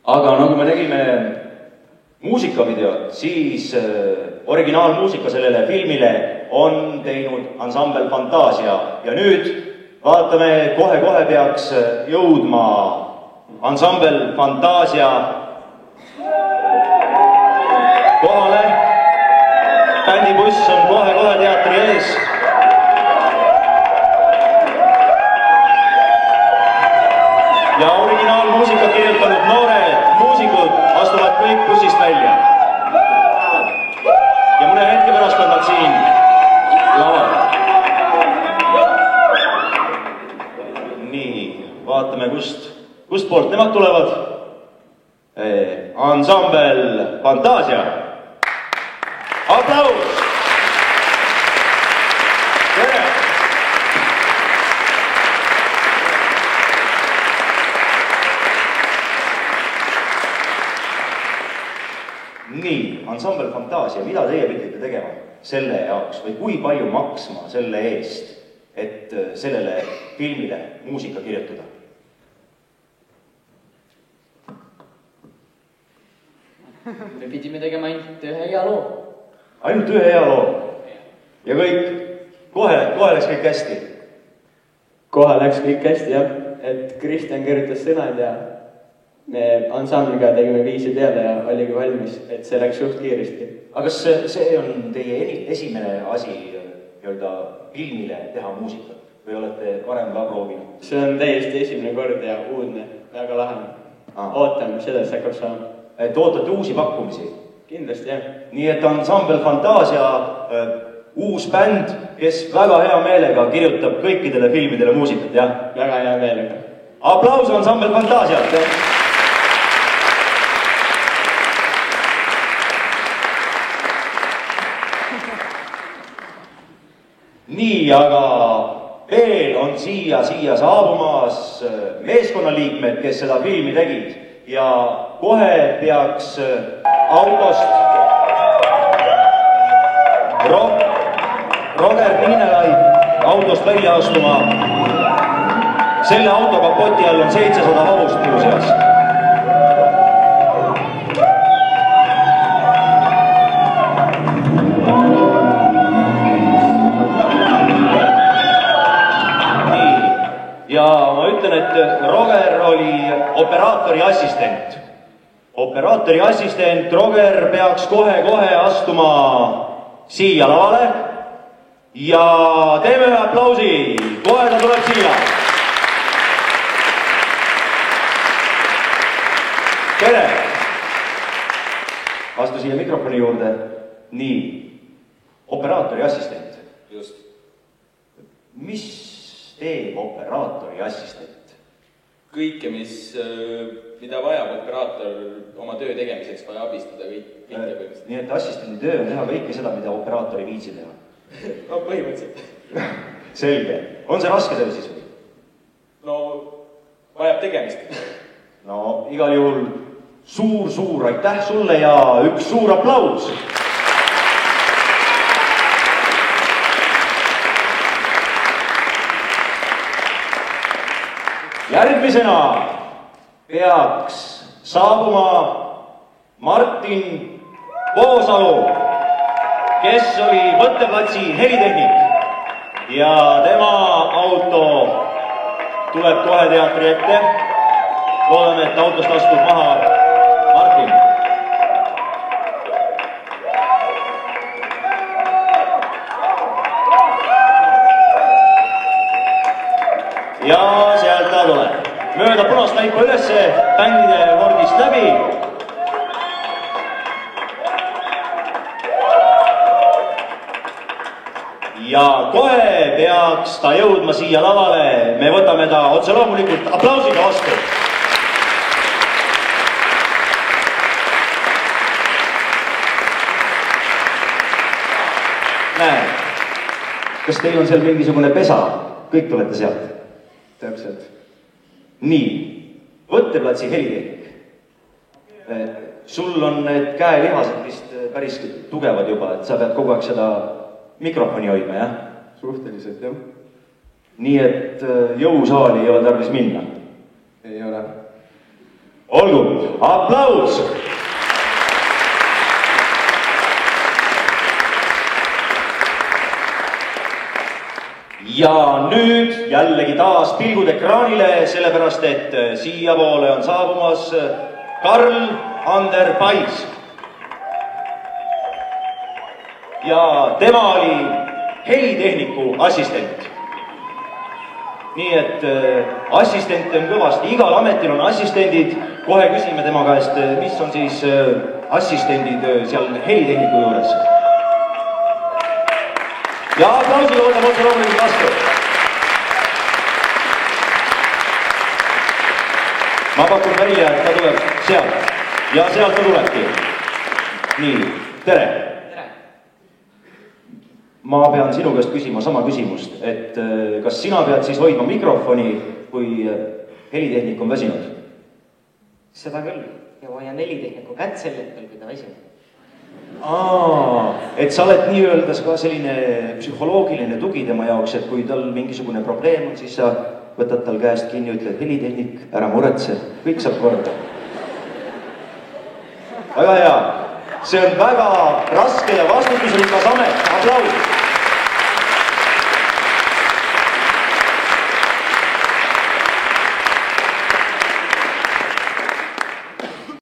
aga nagu me nägime muusikavideot, siis originaalmuusika sellele filmile on teinud ansambel Fantaasia ja nüüd vaatame, kohe peaks jõudma ansambel Fantaasia kohale. Bändibuss on kohe teatri ees. Ja originaalmuusika kirjutanud noored muusikud astuvad kõik bussist välja. Ja mõne hetke pärast on nad siin laval. Nii, vaatame, kust poolt nemad tulevad. Ansambel Fantaasia. Aplaus! Tere! Nii, ansambel Fantaasia, mida teie pidite tegema selle jaoks või kui palju maksma selle eest, et sellele filmile muusika kirjutada? Me pidime tegema ainult ühe hea loo. Ainult ühe hea loo? Ja kõik, kohe läks kõik hästi? Kohe läks kõik hästi, jah. Et Kristjan kirjutas sõnad ja me ansambliga tegime viisi peale ja oligi valmis, et see läks suht kiiresti. Aga kas see on teie esimene asi filmile teha muusikat või olete varem ka proovinud? See on täiesti esimene kord ja uudne, väga lahe. Ootame, selles hakkab saama. Et ootate uusi pakkumisi? Kindlasti, jah. Nii et ansambel Fantaasia, uus bänd, kes väga hea meelega kirjutab kõikidele filmidele muusikat, jah? Väga hea meelega. Aplaus ansambel Fantaasiat! Nii, aga veel on siia saabumas meeskonnaliikmed, kes seda filmi tegid ja kohe peaks autost Roger Niinelaid autost välja astuma. Selle auto kapoti all on 700 hobust muuseas. Ja ma ütlen, et Roger oli operaatori assistent. Operaatori assistent Roger peaks kohe astuma siia lavale. Ja teeme ühe aplausi. Kohe ta tuleb siia. Tere! Astu siia mikrofoni juurde. Nii, operaatori assistent. Just. Mis teeb operaatori assistent? Kõike, mida vajab operaator oma töö tegemiseks, vaja abistada kõike põhimõtteliselt. Nii et assistendi töö on teha kõike seda, mida operaator ei viitsi teha? No põhimõtteliselt. Selge. On see raske töö siis või? No vajab tegemist. No igal juhul suur aitäh sulle ja üks suur aplaus! Järgmisena peaks saabuma Martin Voosalu, kes oli võtteplatsi helitehnik ja tema auto tuleb kohe teatri ette. Loodame, et autost astub maha Martin. Ja sealt ta tuleb. Mööda punast laipa ülesse, bändide kordist läbi. Ja kohe peaks ta jõudma siia lavale. Me võtame ta otse loomulikult aplausiga vastu. Näe, kas teil on seal mingisugune pesa? Kõik tulete sealt? Täpselt. Nii, võtteplatsi helitehnik. Sul on need käelihased vist päris tugevad juba, et sa pead kogu aeg seda mikrofoni hoidma, jah? Suhteliselt, jah. Nii et jõusaali ei ole tarvis minna? Ei ole. olgu, aplaus. Ja nüüd jällegi taas pilgud ekraanile, sellepärast et siiapoole on saabumas Karl-Ander Pais. Ja tema oli helitehniku assistent. Nii et assistente on kõvasti, igal ametil on assistendid. Kohe küsime tema käest, mis on siis assistendid seal helitehniku juures. Ja aplausi ootame otse loomulikult vastu. Ma pakun välja, et ta tuleb sealt. Ja sealt ta tulebki. Nii, tere. Ma pean sinu käest küsima sama küsimust, et kas sina pead siis hoidma mikrofoni, kui helitehnik on väsinud? Seda küll. Ja hoian helitehniku kätt sel hetkel, kui ta väsinud. Et sa oled nii öeldes ka selline psühholoogiline tugi tema jaoks, et kui tal mingisugune probleem on, siis sa võtad tal käest kinni ja ütled, helitehnik, ära muretse, kõik saab korda. Väga hea. See on väga raske ja vastutusrikas amet. Aplaus!